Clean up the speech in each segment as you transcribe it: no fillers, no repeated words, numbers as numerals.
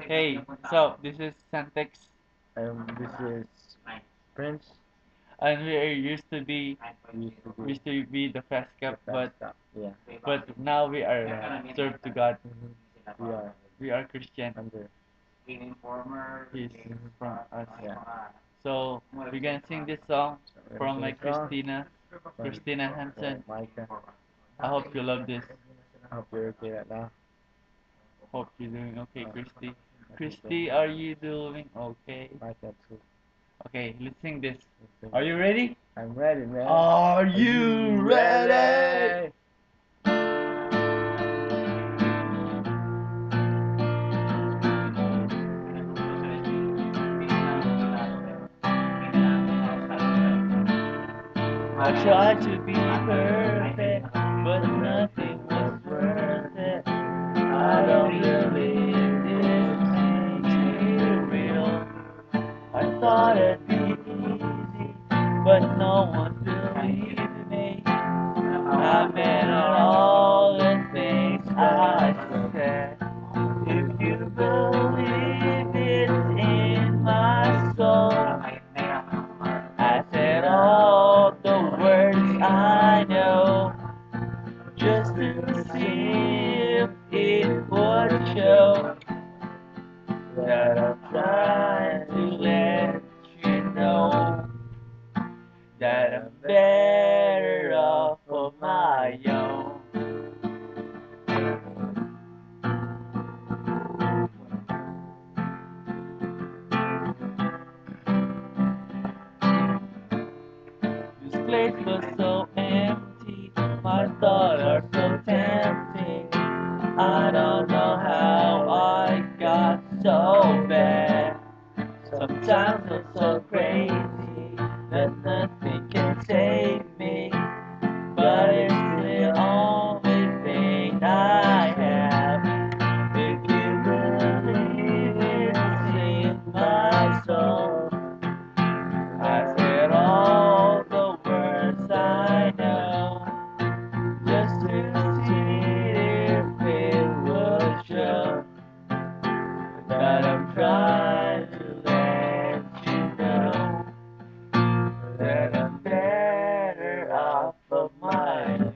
Hey, so this is Santex, This is Prince. and we are Used to used to be the fast the cup, fast cup. Yeah. but now we are served to God. We are We are Christian. under. He's from us. Yeah. So we're gonna sing this song So we're gonna from sing my a song Christina Hansen. Micah. I hope you love this. I hope you're okay right now. Hope you're doing okay, Uh, Christy. I think so. Christy, are you doing okay? Micah too. Okay, let's sing this. Let's sing Are it. you ready? I'm ready, man. Are you ready? I tried to be perfect, but nothing was worth it. I don't believe this makes me real. I thought it'd be easy, but no one believed me. I meant all the things I said. If you believe it's in my soul, I said all the words I know, just to see if it would show that I'm trying to let you know that I'm better off on my own. This place was so empty, my thoughts are so tempting. I don't know how I got so bad. Sometimes I'm so crazy that nothing can save me. But it's the only thing I have. If you believe it's in my soul, I said all the words I know, just to see if it would show that I'm trying to let you know that I'm better off of my own.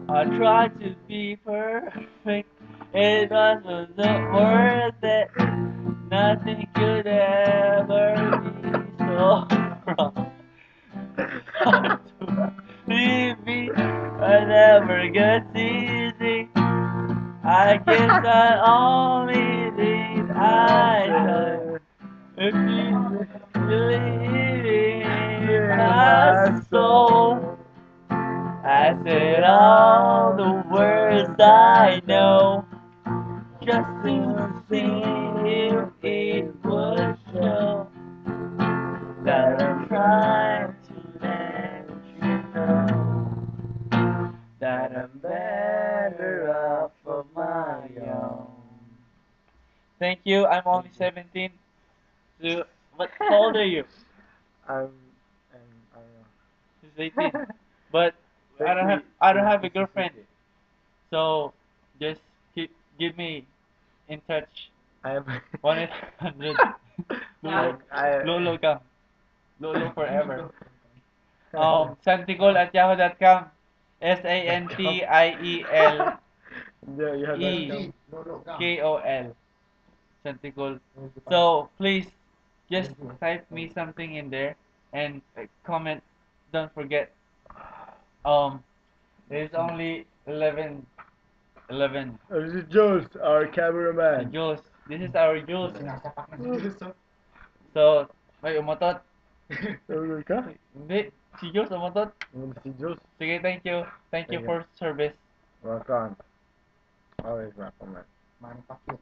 I tried to be perfect, it wasn't worth it. Nothing could ever be so wrong. Hard to leave me, I never gets easy. I guess I only need I done. If you believe in my soul, I said all the words I know, just to see if it would show that I'm trying to let you know that I'm better off of my own. Thank you. I'm only 17. So, what? How old are you? I'm, I don't know. She's 18. But I don't have a girlfriend. So just keep give me in touch. I'm, 1-800 I, Lolo I, Lolo ka. Lolo forever. Santikol@yahoo.com. Santiel Yeah, you have that E come. Kol. Santikol. So please just type me something in there and comment. Don't forget. Um, there's only 11. This is Jules, our Si cameraman. Jules. This is our Jules. So, may umutot. Tulog ka? Hindi. Si Jules, umutot. Si Jules. Sige, thank you. Thank you Sige. for service. Welcome. Always welcome, man. Manny Pacquiao.